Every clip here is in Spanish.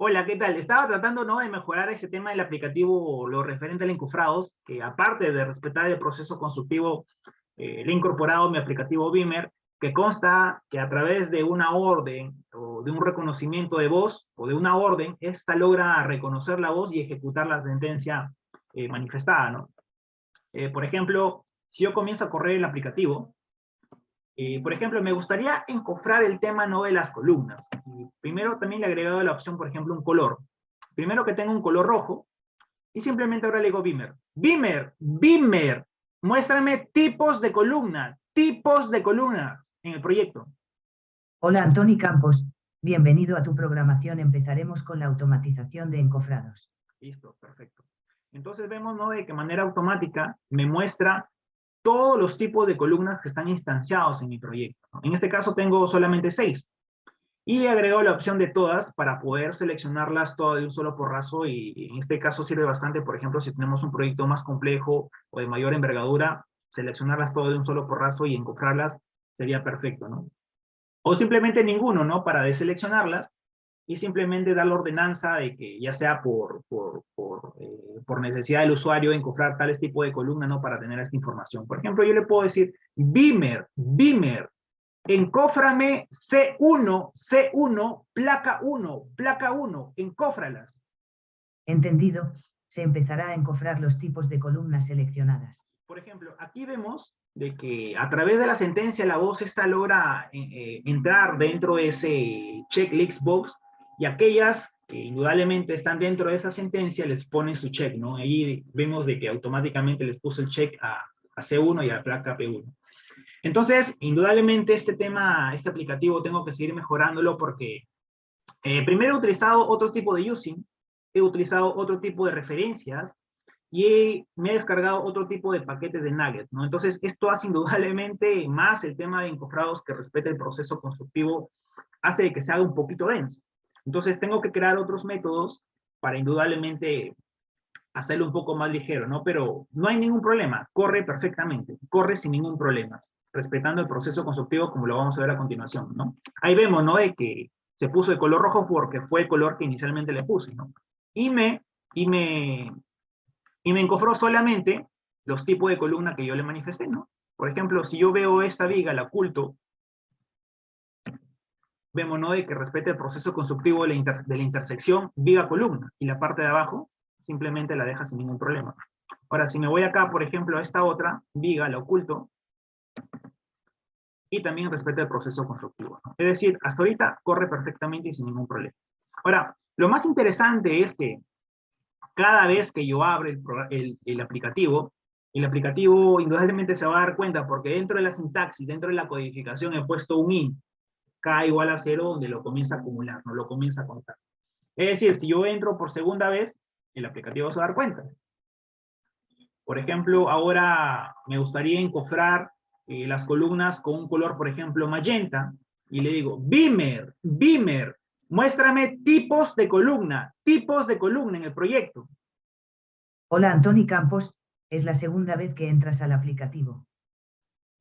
Hola, ¿qué tal? Estaba tratando, ¿no?, de mejorar ese tema del aplicativo, lo referente al encofrados, que aparte de respetar el proceso constructivo, le he incorporado mi aplicativo Beamer, que consta que a través de una orden o de un reconocimiento de voz o de una orden, esta logra reconocer la voz y ejecutar la sentencia manifestada, ¿no? Por ejemplo, si yo comienzo a correr el aplicativo, por ejemplo, me gustaría encofrar el tema, no, de las columnas. Y primero también le he agregado la opción, por ejemplo, un color. Primero que tenga un color rojo, y simplemente ahora le digo Beamer. Beamer, Beamer, muéstrame tipos de columnas en el proyecto. Hola Antoni Campos, bienvenido a tu programación. Empezaremos con la automatización de encofrados. Listo, perfecto. Entonces vemos, ¿no?, de qué manera automática me muestra todos los tipos de columnas que están instanciados en mi proyecto, ¿no? En este caso tengo solamente 6. Y agrego la opción de todas para poder seleccionarlas todas de un solo porrazo, y en este caso sirve bastante, por ejemplo, si tenemos un proyecto más complejo o de mayor envergadura, seleccionarlas todas de un solo porrazo y encofrarlas sería perfecto, ¿no? O simplemente ninguno, ¿no?, para deseleccionarlas y simplemente dar la ordenanza de que ya sea por necesidad del usuario encofrar tales tipo de columna, ¿no?, para tener esta información. Por ejemplo, yo le puedo decir, Beamer, Beamer, encóframe C1, C1, placa 1, encófralas. Entendido, se empezará a encofrar los tipos de columnas seleccionadas. Por ejemplo, aquí vemos de que a través de la sentencia la voz esta logra entrar dentro de ese checklist box, y aquellas que indudablemente están dentro de esa sentencia les ponen su check, ¿no? Ahí vemos de que automáticamente les puso el check a C1 y a la placa P1. Entonces, indudablemente este tema, este aplicativo tengo que seguir mejorándolo porque primero he utilizado otro tipo de using, he utilizado otro tipo de referencias y me he descargado otro tipo de paquetes de Nugget, ¿no? Entonces, esto hace indudablemente más el tema de encofrados que respeta el proceso constructivo, hace de que se haga un poquito denso. Entonces, tengo que crear otros métodos para indudablemente hacerlo un poco más ligero, ¿no? Pero no hay ningún problema, corre perfectamente, corre sin ningún problema, respetando el proceso constructivo como lo vamos a ver a continuación, ¿no? Ahí vemos, ¿no?, de que se puso el color rojo porque fue el color que inicialmente le puse, ¿no? Y me, y me, y me encofró solamente los tipos de columna que yo le manifesté, ¿no? Por ejemplo, si yo veo esta viga, la oculto, vemos, ¿no?, de que respete el proceso constructivo de la intersección viga-columna, y la parte de abajo simplemente la deja sin ningún problema. Ahora, si me voy acá, por ejemplo, a esta otra viga, la oculto, y también respeta el proceso constructivo, ¿no? Es decir, hasta ahorita corre perfectamente y sin ningún problema. Ahora, lo más interesante es que cada vez que yo abro el aplicativo indudablemente se va a dar cuenta, porque dentro de la sintaxis, dentro de la codificación he puesto un int, k igual a 0, donde lo comienza a acumular, no lo comienza a contar. Es decir, si yo entro por segunda vez, el aplicativo se va a dar cuenta. Por ejemplo, ahora me gustaría encofrar las columnas con un color, por ejemplo, magenta, y le digo, Beamer, Beamer, muéstrame tipos de columna en el proyecto. Hola Antoni Campos, es la segunda vez que entras al aplicativo.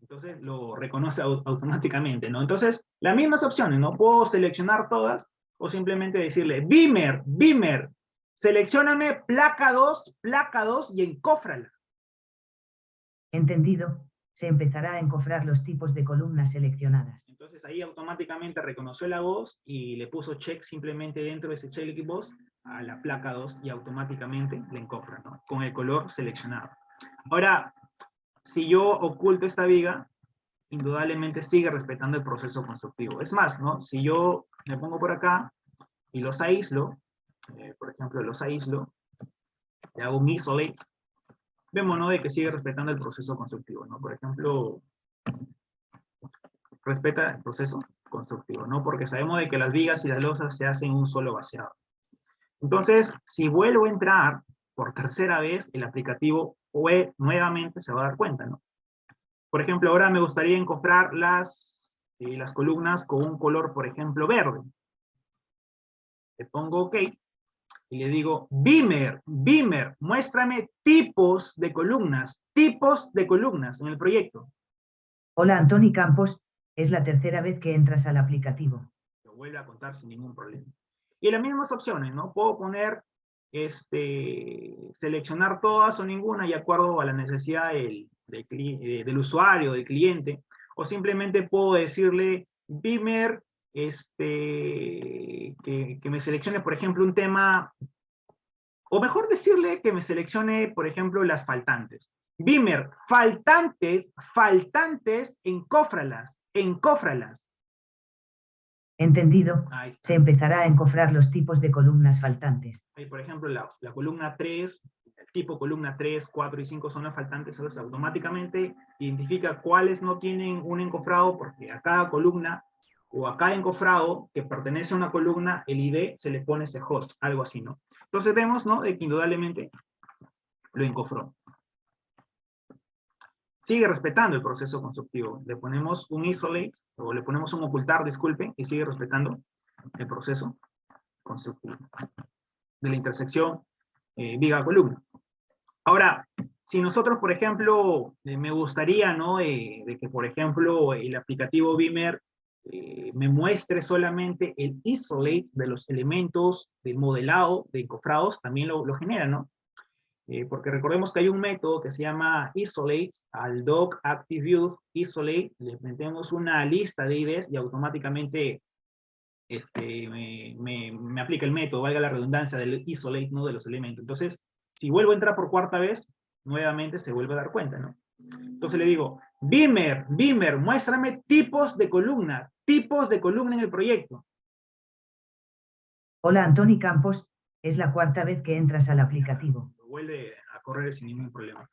Entonces lo reconoce automáticamente, ¿no? Entonces, las mismas opciones, ¿no? Puedo seleccionar todas o simplemente decirle, Beamer, Beamer, seleccióname placa 2 y encófrala. Entendido, se empezará a encofrar los tipos de columnas seleccionadas. Entonces ahí automáticamente reconoció la voz y le puso check simplemente dentro de ese check voz a la placa 2 y automáticamente le encofra, ¿no?, con el color seleccionado. Ahora, si yo oculto esta viga, indudablemente sigue respetando el proceso constructivo. Es más, ¿no?, si yo me pongo por acá y los aíslo, por ejemplo, los aíslo, le hago un isolate, vemos, ¿no?, de que sigue respetando el proceso constructivo, ¿no? Por ejemplo, respeta el proceso constructivo, ¿no? Porque sabemos de que las vigas y las losas se hacen un solo vaciado. Entonces, si vuelvo a entrar por tercera vez, el aplicativo nuevamente se va a dar cuenta, ¿no? Por ejemplo, ahora me gustaría encofrar las columnas con un color, por ejemplo, verde. Le pongo OK y le digo, Beamer, Beamer, muéstrame tipos de columnas en el proyecto. Hola Antoni Campos, es la tercera vez que entras al aplicativo. Lo vuelve a contar sin ningún problema. Y las mismas opciones, ¿no? Puedo poner, seleccionar todas o ninguna de acuerdo a la necesidad del usuario, del cliente, o simplemente puedo decirle, Beamer, que me seleccione, por ejemplo, un tema, o mejor decirle que me seleccione, por ejemplo, las faltantes. Beamer, faltantes, encófralas. Entendido. Se empezará a encofrar los tipos de columnas faltantes. Ahí, por ejemplo, la columna 3, el tipo columna 3, 4 y 5 son las faltantes, entonces automáticamente identifica cuáles no tienen un encofrado, porque a cada columna o a cada encofrado que pertenece a una columna, el ID se le pone ese host, algo así, ¿no? Entonces vemos, ¿no?, de que indudablemente lo encofró. Sigue respetando el proceso constructivo. Le ponemos un isolate, o le ponemos un ocultar, disculpen, y sigue respetando el proceso constructivo de la intersección viga-columna. Ahora, si nosotros, por ejemplo, me gustaría, ¿no?, de que, por ejemplo, el aplicativo Beamer me muestre solamente el isolate de los elementos del modelado de encofrados, también lo genera, ¿no? Porque recordemos que hay un método que se llama isolate, al doc active view isolate, le metemos una lista de IDs y automáticamente me aplica el método, valga la redundancia, del isolate, ¿no?, de los elementos. Entonces, si vuelvo a entrar por cuarta vez, nuevamente se vuelve a dar cuenta, ¿no? Entonces le digo, Beamer, muéstrame tipos de columna en el proyecto. Hola, Antoni Campos, es la cuarta vez que entras al aplicativo. Vuelve a correr sin ningún problema.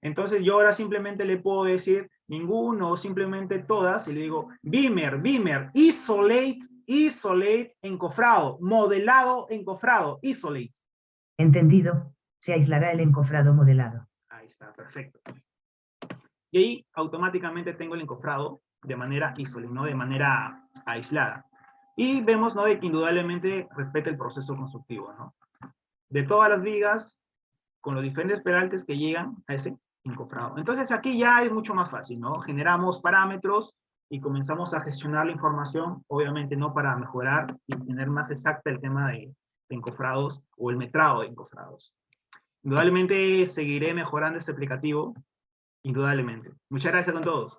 Entonces yo ahora simplemente le puedo decir ninguno o simplemente todas y le digo Beamer, isolate, encofrado, modelado, encofrado, isolate. Entendido, se aislará el encofrado modelado. Ahí está, perfecto. Y ahí automáticamente tengo el encofrado de manera isolate, ¿no?, de manera aislada. Y vemos, ¿no?, de que indudablemente respeta el proceso constructivo, ¿no?, de todas las vigas, con los diferentes peraltes que llegan a ese encofrado. Entonces aquí ya es mucho más fácil, ¿no? Generamos parámetros y comenzamos a gestionar la información, obviamente no para mejorar y tener más exacta el tema de encofrados o el metrado de encofrados. Indudablemente seguiré mejorando este aplicativo, indudablemente. Muchas gracias con todos.